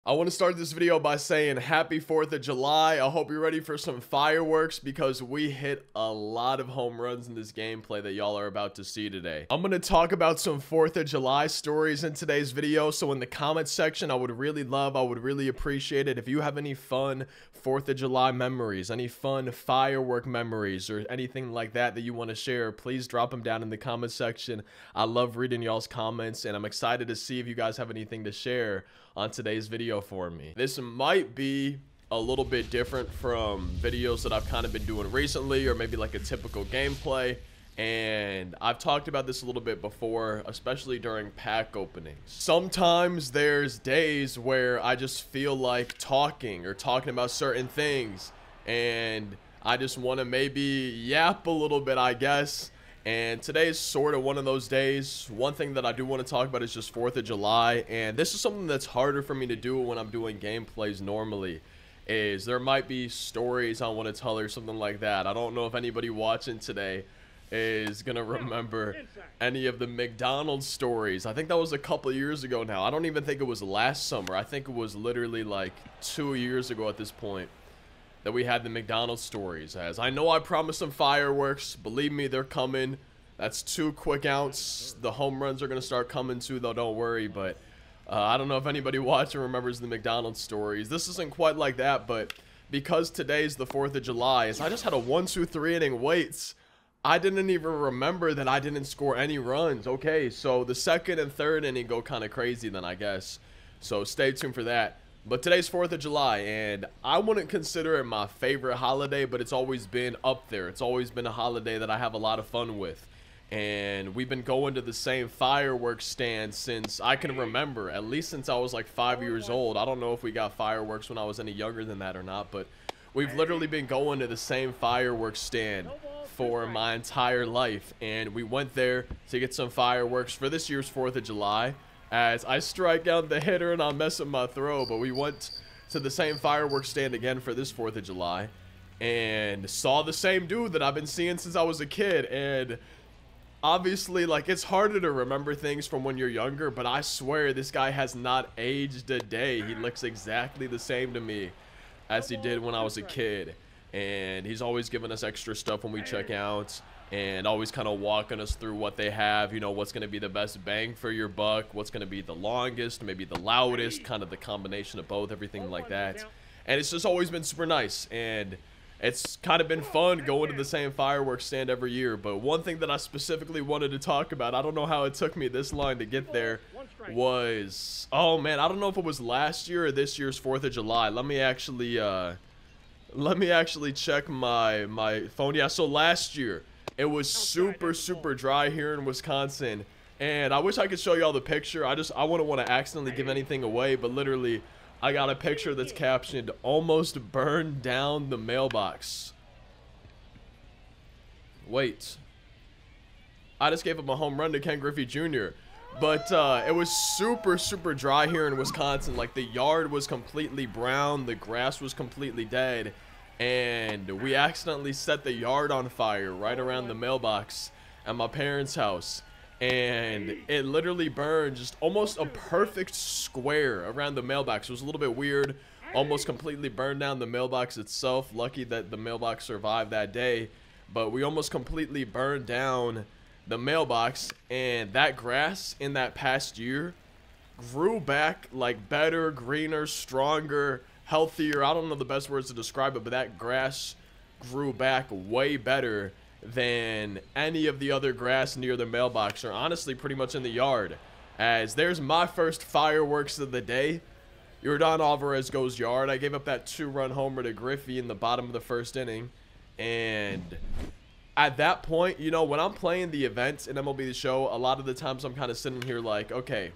I want to start this video by saying happy 4th of July. I hope you're ready for some fireworks because we hit a lot of home runs in this gameplay that y'all are about to see today. I'm going to talk about some 4th of July stories in today's video. So in the comments section, I would really appreciate it if you have any fun 4th of July memories, any fun firework memories, or anything like that that you want to share. Please drop them down in the comment section. I love reading y'all's comments, and I'm excited to see if you guys have anything to share on today's video for me. This might be a little bit different from videos that I've kind of been doing recently, or maybe like a typical gameplay, and I've talked about this a little bit before, especially during pack openings. Sometimes there's days where I just feel like talking about certain things, and I just want to maybe yap a little bit, I guess. And today is sort of one of those days. One thing that I do want to talk about is just 4th of July. And this is something that's harder for me to do when I'm doing gameplays normally. Is there might be stories I want to tell or something like that. I don't know if anybody watching today is going to remember any of the McDonald's stories. I think that was a couple years ago now. I don't even think it was last summer. I think it was literally like 2 years ago at this point that we had the McDonald's stories. As I know I promised some fireworks. Believe me, they're coming. That's 2 quick ounce. The home runs are going to start coming too, though, don't worry. But I don't know if anybody watching remembers the McDonald's stories. This isn't quite like that, but because today's the 4th of July, as I just had a 1-2-3 inning waits, I didn't even remember that I didn't score any runs. Okay, so the 2nd and 3rd inning go kind of crazy then, I guess. So stay tuned for that. But today's 4th of July, and I wouldn't consider it my favorite holiday, but it's always been up there. It's always been a holiday that I have a lot of fun with. And we've been going to the same fireworks stand since I can remember, at least since I was like 5 years old. I don't know if we got fireworks when I was any younger than that or not, but we've literally been going to the same fireworks stand for my entire life. And we went there to get some fireworks for this year's 4th of July. As I strike out the hitter and I'll mess up my throw, but we went to the same fireworks stand again for this 4th of July and saw the same dude that I've been seeing since I was a kid. And obviously, like, it's harder to remember things from when you're younger, but I swear this guy has not aged a day. He looks exactly the same to me as he did when I was a kid. And he's always giving us extra stuff when we check out, and always kind of walking us through what they have, you know, what's going to be the best bang for your buck, what's going to be the longest, maybe the loudest, kind of the combination of both, everything like that. And it's just always been super nice, and it's kind of been fun going to the same fireworks stand every year. But one thing that I specifically wanted to talk about, I don't know how it took me this long to get there, was, oh man, I don't know if it was last year or this year's 4th of July. Let me actually check my phone. Yeah, so last year, it was super dry here in Wisconsin, and I wish I could show y'all the picture. I wouldn't want to accidentally give anything away, but literally, I got a picture that's captioned, "Almost burned down the mailbox." Wait. I just gave up a home run to Ken Griffey Jr. But it was super dry here in Wisconsin. Like, the yard was completely brown, the grass was completely dead, and we accidentally set the yard on fire right around the mailbox at my parents' house. And it literally burned just almost a perfect square around the mailbox. It was a little bit weird. Almost completely burned down the mailbox itself. Lucky that the mailbox survived that day. But we almost completely burned down the mailbox. And that grass in that past year grew back like better, greener, stronger, healthier. I don't know the best words to describe it, but that grass grew back way better than any of the other grass near the mailbox, or honestly pretty much in the yard. As there's my first fireworks of the day. Yordan Alvarez goes yard. I gave up that 2-run homer to Griffey in the bottom of the 1st inning, and at that point, you know, when I'm playing the events in MLB The Show, a lot of the times I'm kind of sitting here like, okay,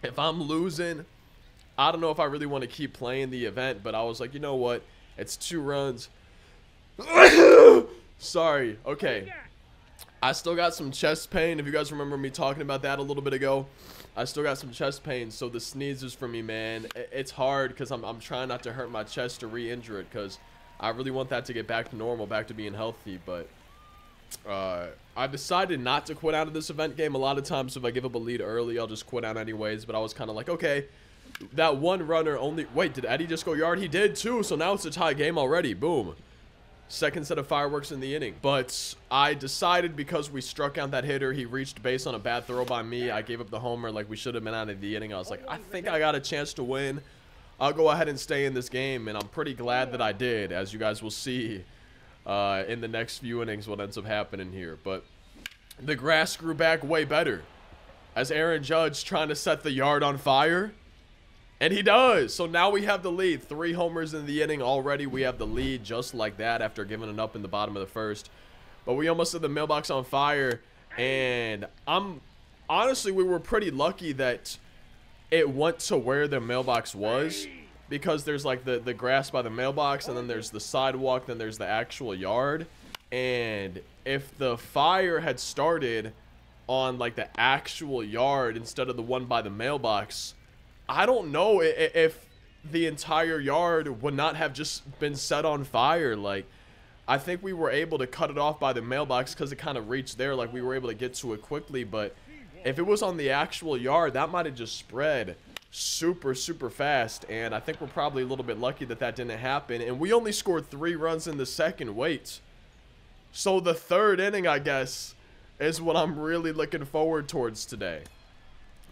if I'm losing, I don't know if I really want to keep playing the event. But I was like, you know what, it's 2 runs. Sorry. Okay. I still got some chest pain. If you guys remember me talking about that a little bit ago, I still got some chest pain. So the sneezes for me, man, it's hard because I'm trying not to hurt my chest or re-injure it, because I really want that to get back to normal, back to being healthy. But I decided not to quit out of this event game. A lot of times if I give up a lead early, I'll just quit out anyways. But I was kind of like, okay, that one runner only... Wait, did Eddie just go yard? He did too, so now it's a tie game already. Boom. Second set of fireworks in the inning. But I decided because we struck out that hitter, he reached base on a bad throw by me. I gave up the homer like we should have been out of the inning. I was like, I think I got a chance to win. I'll go ahead and stay in this game, and I'm pretty glad that I did, as you guys will see in the next few innings what ends up happening here. But the grass grew back way better as Aaron Judge trying to set the yard on fire. And he does. So now we have the lead. 3 homers in the inning already. We have the lead just like that after giving it up in the bottom of the first. But we almost set the mailbox on fire. And honestly, we were pretty lucky that it went to where the mailbox was. Because there's like the grass by the mailbox, and then there's the sidewalk, then there's the actual yard. And if the fire had started on like the actual yard instead of the one by the mailbox, I don't know if the entire yard would not have just been set on fire. Like, I think we were able to cut it off by the mailbox because it kind of reached there. Like, we were able to get to it quickly. But if it was on the actual yard, that might have just spread super, super fast. And I think we're probably a little bit lucky that that didn't happen. And we only scored 3 runs in the second. Wait. So the third inning, I guess, is what I'm really looking forward towards today.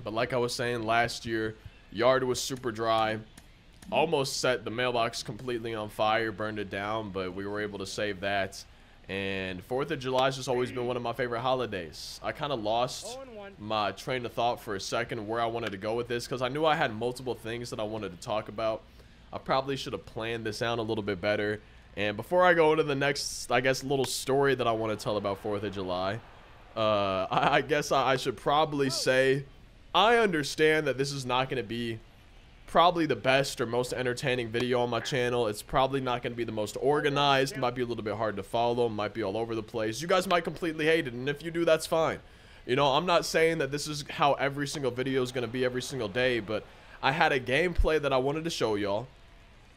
But like I was saying last year, yard was super dry, almost set the mailbox completely on fire, burned it down, but we were able to save that. And 4th of July has just always been one of my favorite holidays. I kind of lost my train of thought for a second where I wanted to go with this because I knew I had multiple things that I wanted to talk about. I probably should have planned this out a little bit better. And before I go into the next, I guess, little story that I want to tell about 4th of July, I guess I should probably say I understand that this is not going to be probably the best or most entertaining video on my channel. It's probably not going to be the most organized. Might be a little bit hard to follow. Might be all over the place. You guys might completely hate it, and if you do, that's fine. You know, I'm not saying that this is how every single video is going to be every single day, but I had a gameplay that I wanted to show y'all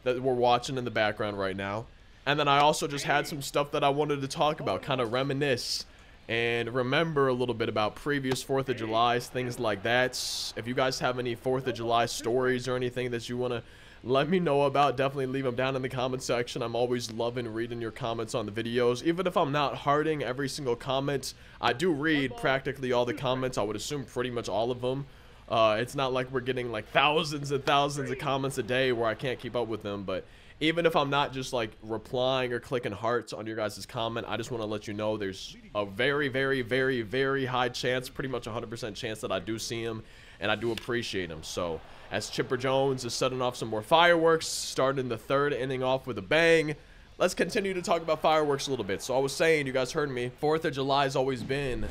that we're watching in the background right now. And then I also just had some stuff that I wanted to talk about, kind of reminisce and remember a little bit about previous 4th of Julys, things like that. If you guys have any 4th of July stories or anything that you want to let me know about, definitely leave them down in the comment section. I'm always loving reading your comments on the videos. Even if I'm not hearting every single comment, I do read practically all the comments. I would assume pretty much all of them. It's not like we're getting like thousands and thousands of comments a day where I can't keep up with them, but even if I'm not just like replying or clicking hearts on your guys' comment, I just want to let you know there's a very, very, very, very high chance, pretty much 100% chance that I do see him, and I do appreciate him. So as Chipper Jones is setting off some more fireworks, starting the 3rd inning off with a bang, let's continue to talk about fireworks a little bit. So I was saying, you guys heard me, 4th of July has always been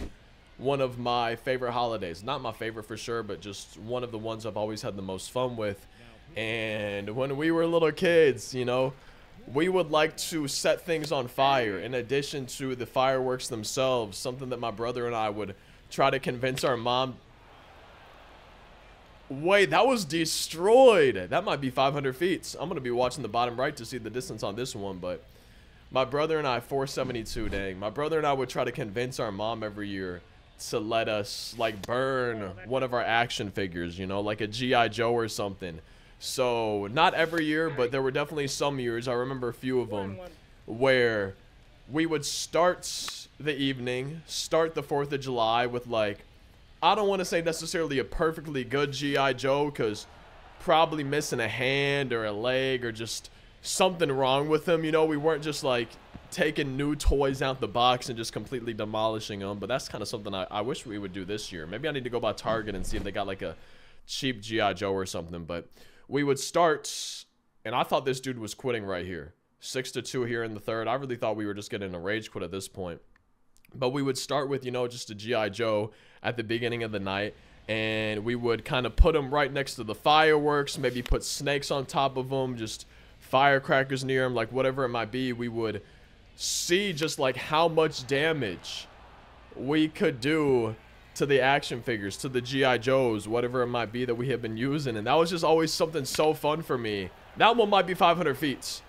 one of my favorite holidays. Not my favorite for sure, but just one of the ones I've always had the most fun with. And when we were little kids, you know, we would like to set things on fire in addition to the fireworks themselves, something that my brother and I would try to convince our mom. Wait, that was destroyed. That might be 500 feet. I'm going to be watching the bottom right to see the distance on this one, but my brother and I, 472, dang. My brother and I would try to convince our mom every year to let us, like, burn one of our action figures, you know, like a G.I. Joe or something. So, not every year, but there were definitely some years, I remember a few of them, where we would start the evening, start the 4th of July with, like, I don't want to say necessarily a perfectly good G.I. Joe, because probably missing a hand or a leg or just something wrong with him, you know. We weren't just, like, taking new toys out the box and just completely demolishing them, but that's kind of something I wish we would do this year. Maybe I need to go by Target and see if they got, like, a cheap G.I. Joe or something, but we would start, and I thought this dude was quitting right here. 6-2 here in the 3rd. I really thought we were just getting a rage quit at this point. But we would start with, you know, just a G.I. Joe at the beginning of the night, and we would kind of put him right next to the fireworks, maybe put snakes on top of them, just firecrackers near him, like whatever it might be. We would see just like how much damage we could do to the action figures, to the G.I. Joes, whatever it might be that we have been using. And that was just always something so fun for me. That one might be 500 feet.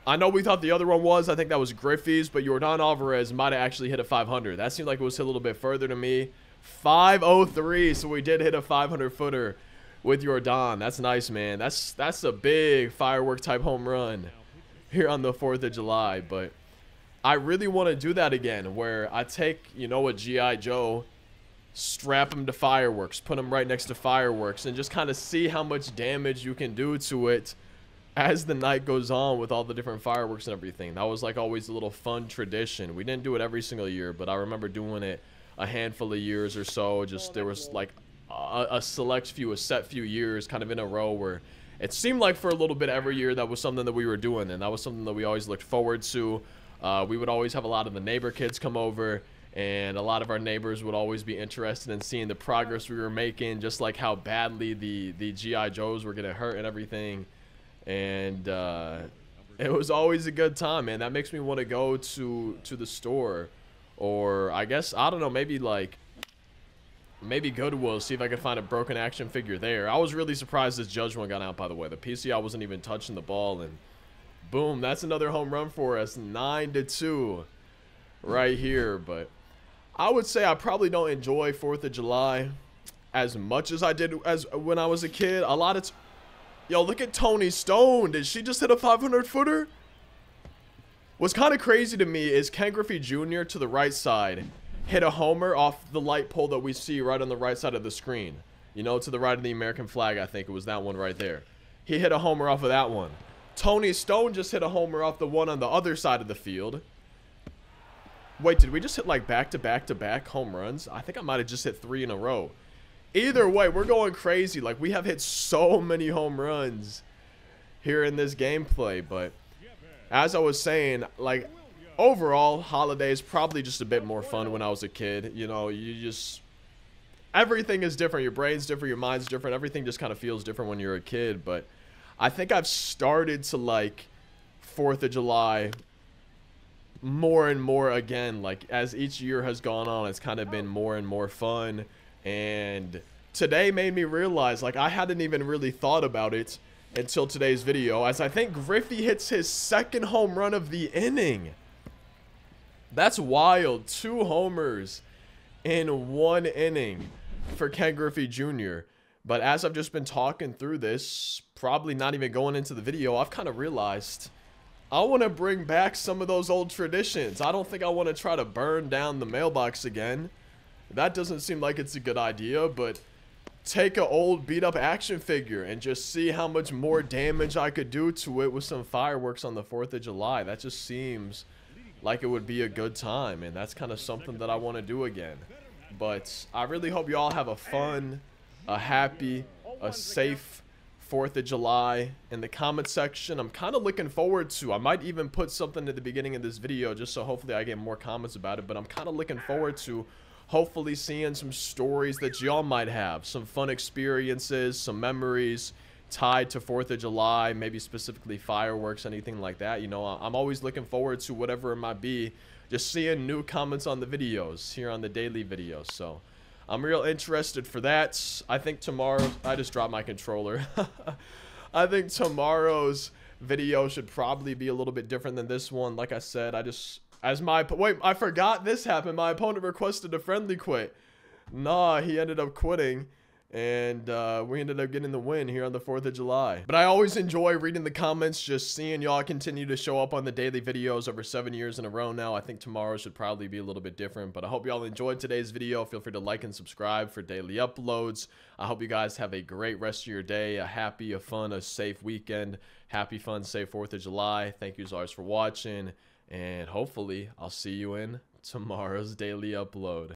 I know we thought the other one was, I think that was Griffey's, but Yordan Alvarez might have actually hit a 500. That seemed like it was hit a little bit further to me. 503, so we did hit a 500 footer with Jordan. That's nice, man. That's a big firework type home run here on the 4th of July. But I really want to do that again, where I take, you know, a G.I. Joe, strap him to fireworks, put him right next to fireworks, and just kind of see how much damage you can do to it as the night goes on with all the different fireworks and everything. That was like always a little fun tradition. We didn't do it every single year, but I remember doing it a handful of years or so. Just there was like a set few years kind of in a row where it seemed like for a little bit every year that was something that we were doing, and that was something that we always looked forward to. We would always have a lot of the neighbor kids come over, and a lot of our neighbors would always be interested in seeing the progress we were making, just like how badly the G.I. Joes were getting hurt and everything. And it was always a good time, man. That makes me want to go to the store, or I guess, I don't know, maybe Goodwill, see if I could find a broken action figure there. I was really surprised this Judge one got out, by the way. The PCI wasn't even touching the ball, and boom, that's another home run for us. 9-2 right here. But I would say I probably don't enjoy 4th of July as much as I did as when I was a kid. A lot of yo, look at Tony Stone. Did she just hit a 500-footer? What's kind of crazy to me is Ken Griffey Jr. to the right side hit a homer off the light pole that we see right on the right side of the screen. You know, to the right of the American flag, I think it was that one right there. He hit a homer off of that one. Tony Stone just hit a homer off the one on the other side of the field. Wait, did we just hit like back-to-back home runs? I think I might have just hit 3 in a row. Either way, we're going crazy. Like, we have hit so many home runs here in this gameplay. But as I was saying, like, overall, holiday is probably just a bit more fun when I was a kid. You know, everything is different. Your brain's different, your mind's different. Everything just kind of feels different when you're a kid. But I think I've started to like 4th of July more and more again. Like, as each year has gone on, it's kind of been more and more fun. And today made me realize, like, I hadn't even really thought about it until today's video, as I think Griffey hits his 2nd home run of the inning. That's wild. 2 homers in 1 inning for Ken Griffey Jr. But as I've just been talking through this, probably not even going into the video, I've kind of realized I want to bring back some of those old traditions. I don't think I want to try to burn down the mailbox again. That doesn't seem like it's a good idea, but take an old beat up action figure and just see how much more damage I could do to it with some fireworks on the 4th of July. That just seems like it would be a good time, and that's kind of something that I want to do again. But I really hope you all have a fun, a happy, a safe 4th of July. In the comment section, I'm kind of looking forward to, I might even put something at the beginning of this video just so hopefully I get more comments about it, but I'm kind of looking forward to hopefully seeing some stories that y'all might have, some fun experiences, some memories tied to 4th of July, maybe specifically fireworks, anything like that. You know, I'm always looking forward to whatever it might be, just seeing new comments on the videos here on the daily videos. So I'm real interested for that. I think tomorrow, I just dropped my controller. I think tomorrow's video should probably be a little bit different than this one. Like I said, wait, I forgot this happened. My opponent requested a friendly quit. Nah, he ended up quitting, and we ended up getting the win here on the 4th of July. But I always enjoy reading the comments, just seeing y'all continue to show up on the daily videos over 7 years in a row now. I think tomorrow should probably be a little bit different, but I hope y'all enjoyed today's video. Feel free to like and subscribe for daily uploads. I hope you guys have a great rest of your day, a happy, a fun, a safe weekend. Happy, fun, safe 4th of July. Thank you as always for watching, and hopefully I'll see you in tomorrow's daily upload.